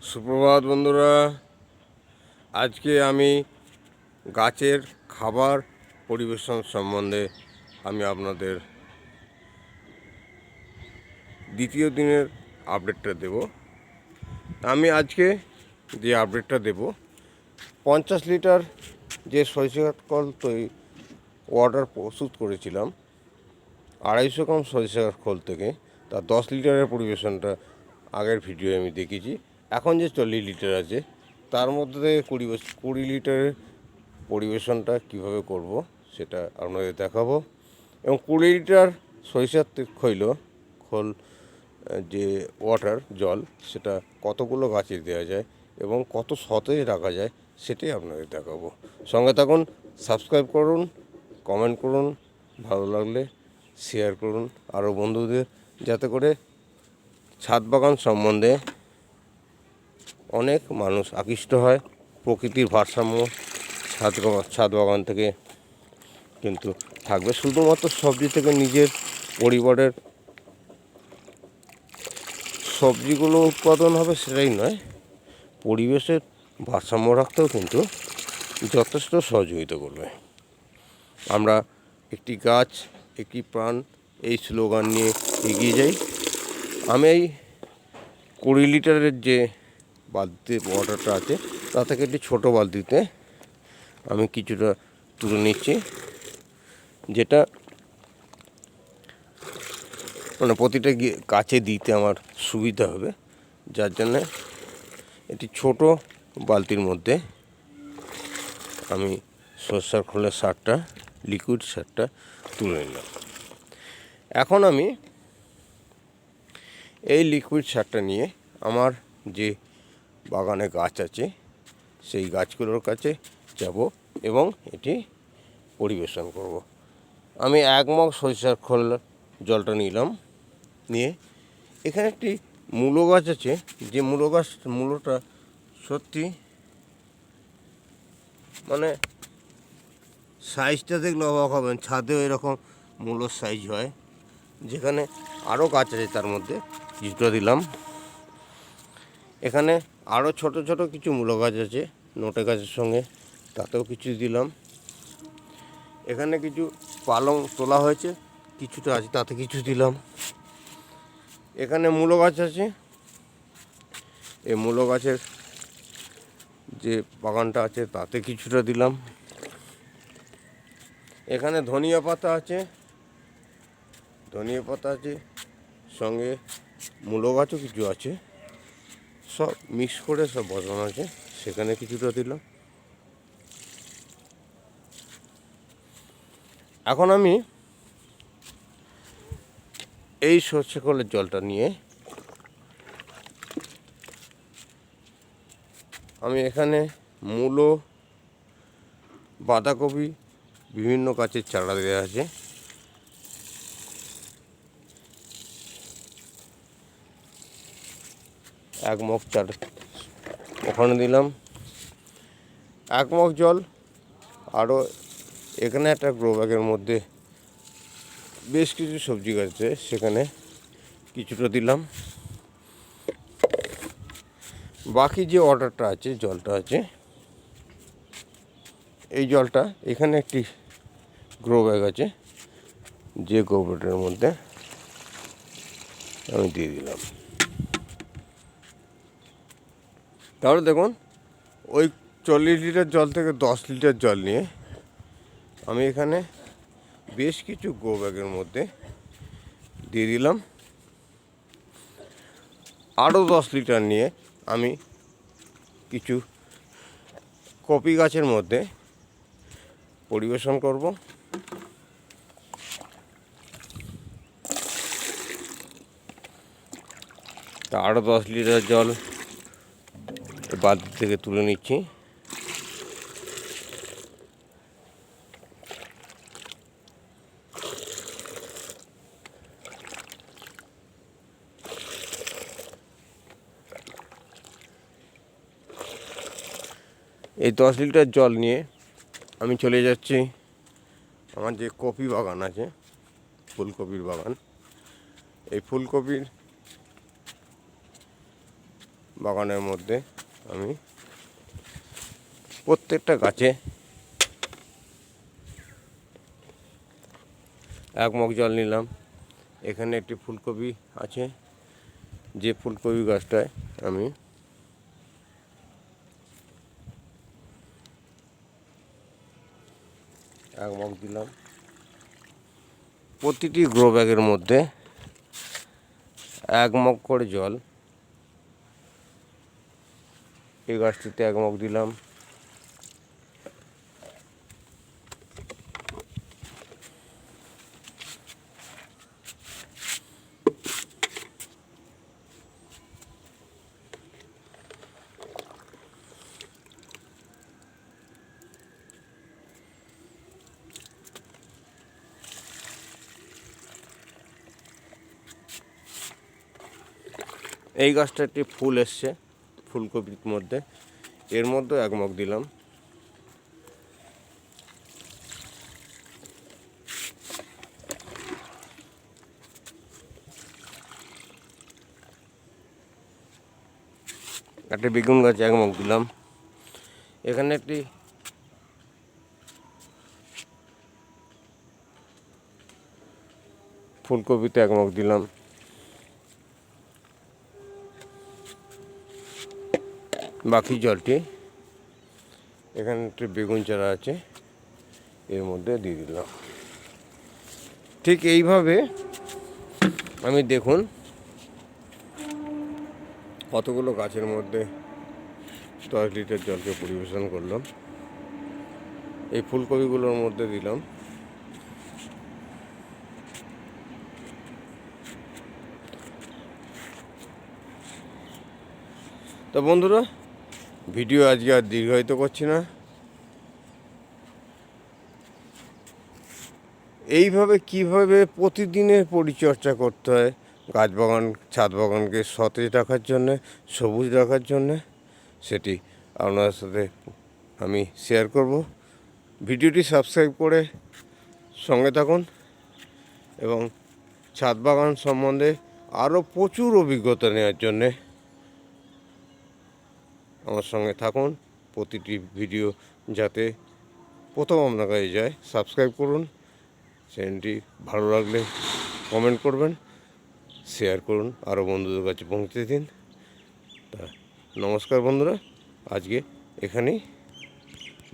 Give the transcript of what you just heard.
সুপ্রভাত বন্ধুরা। আজকে আমি গাছের খাবার পরিবেশন সম্বন্ধে আমি আপনাদের দ্বিতীয় দিনের আপডেটটা দেব। আমি আজকে যে আপডেটটা দেব, 50 লিটার যে সরিষা কল ওয়াটার প্রস্তুত করেছিলাম 250 গ্রাম সরিষার খোল থেকে, তার 10 লিটারের পরিবেশনটা আগের ভিডিও আমি দেখেছি। এখন যে 40 লিটার আছে তার মধ্যে থেকে 20 লিটারের পরিবেশনটা কিভাবে করব সেটা আপনাদের দেখাবো। এবং 20 লিটার সরিষার খোল যে ওয়াটার জল, সেটা কতগুলো গাছে দেওয়া যায় এবং কত সতেজ রাখা যায় সেটাই আপনাদের দেখাবো। সঙ্গে থাকুন, সাবস্ক্রাইব করুন, কমেন্ট করুন, ভালো লাগলে শেয়ার করুন আরও বন্ধুদের, যাতে করে ছাদ বাগান সম্বন্ধে অনেক মানুষ আকৃষ্ট হয়। প্রকৃতির ভারসাম্য ছাদ বাগান থেকে কিন্তু থাকবে। শুধুমাত্র সবজি থেকে নিজের পরিবারের সবজিগুলো উৎপাদন হবে সেটাই নয়, পরিবেশের ভারসাম্য রাখতেও কিন্তু যথেষ্ট সহযোগিতা করবে। আমরা একটি গাছ একটি প্রাণ এই স্লোগান নিয়ে এগিয়ে যাই। আমি এই 20 লিটারের যে বালতিতে ওয়াটারটা আছে তা থেকে একটি ছোটো বালতিতে আমি কিছুটা তুলে নিচ্ছি, যেটা মানে প্রতিটা গাছে দিতে আমার সুবিধা হবে, যার জন্যে একটি ছোট বালতির মধ্যে আমি সরষের খোলের সারটা, লিকুইড সারটা তুলে নিলাম। এখন আমি এই লিকুইড সারটা নিয়ে আমার যে বাগানে গাছ আছে সেই গাছগুলোর কাছে যাব এবং এটি পরিবেশন করব। আমি 1 মগ সরিষার খোল জলটা নিলাম, নিয়ে এখানে একটি মূলো গাছ আছে, যে মূলোটা সত্যি মানে সাইজটা দেখলে অবাক হবেন। ছাদেও এরকম মূলোর সাইজ হয়, যেখানে আরও গাছ আছে তার মধ্যে কিছুটা দিলাম। এখানে আরও ছোট ছোট কিছু মূলো গাছ আছে নোটে গাছের সঙ্গে, তাতেও কিছু দিলাম। এখানে কিছু পালং তোলা হয়েছে, কিছুটা আছে, তাতে কিছু দিলাম। এখানে মূলো গাছ আছে, এই মূলো গাছের যে বাগানটা আছে তাতে কিছুটা দিলাম। এখানে ধনিয়া পাতা আছে, সঙ্গে মূলো গাছও কিছু আছে, সব মিক্স করে সব বসানো আছে, সেখানে কিছুটা দিলাম। এখন আমি এই সর্ষে খোলের জলটা নিয়ে আমি এখানে মূলো, বাঁধাকপি, বিভিন্ন গাছের চারা দেওয়া আছে, এক মগ চারা ওখানে দিলাম। 1 মগ জল আরও এখানে একটা গ্রো ব্যাগের মধ্যে বেশ কিছু সবজি গাছ আছে, সেখানে কিছুটা দিলাম। বাকি যে ওয়াটারটা আছে, জলটা আছে, এই জলটা এখানে একটি গ্রো ব্যাগ আছে, যে গ্রো ব্যাগের মধ্যে আমি দিয়ে দিলাম। তাহলে দেখুন, ওই 40 লিটার জল থেকে 10 লিটার জল নিয়ে আমি এখানে বেশ কিছু গ্রো ব্যাগের মধ্যে দিয়ে দিলাম। আরও 10 লিটার নিয়ে আমি কিছু কপি গাছের মধ্যে পরিবেশন করব। তা আরও 10 লিটার জল বালতি থেকে তুলে নিচ্ছি। এই 10 লিটার জল নিয়ে আমি চলে যাচ্ছি আমার যে কপি বাগান আছে, ফুলকপির বাগান। এই ফুলকপির বাগানের মধ্যে আমি প্রত্যেকটা গাছে 1 মগ জল নিলাম। এখানে একটি ফুলকপি আছে, যে ফুলকপি গাছটায় আমি 1 মগ দিলাম। প্রতিটি গ্রো ব্যাগের মধ্যে 1 মগ করে জল। এই গাছটিতে 1 মগ দিলাম। এই গাছটা একটি ফুল এসছে ফুলকপির মধ্যে, এর মধ্যে 1 মগ দিলাম। একটা বেগুন গাছে 1 মগ দিলাম। এখানে একটি ফুলকপিতে 1 মগ দিলাম। বাকি জলটি এখানে একটি বেগুন চারা আছে, এর মধ্যে দিয়ে দিলাম। ঠিক এইভাবে আমি দেখুন কতগুলো গাছের মধ্যে 10 লিটার জলকে পরিবেশন করলাম। এই ফুলকপিগুলোর মধ্যে দিলাম। তো বন্ধুরা, ভিডিও আজকে আর দীর্ঘায়িত করছি না। এইভাবে কিভাবে প্রতিদিনের পরিচর্যা করতে হয় গাছ বাগান, ছাদ বাগানকে সতেজ রাখার জন্যে, সবুজ রাখার জন্যে, সেটি আপনাদের সাথে আমি শেয়ার করব। ভিডিওটি সাবস্ক্রাইব করে সঙ্গে থাকুন এবং ছাদ বাগান সম্বন্ধে আরও প্রচুর অভিজ্ঞতা নেওয়ার জন্যে আমার সঙ্গে থাকুন। প্রতিটি ভিডিও যাতে প্রথম আপনার কাছে যায়, সাবস্ক্রাইব করুন। চ্যানেলটি ভালো লাগলে কমেন্ট করবেন, শেয়ার করুন, আরও বন্ধুদের কাছে পৌঁছে দিন। তা নমস্কার বন্ধুরা, আজকে এখানেই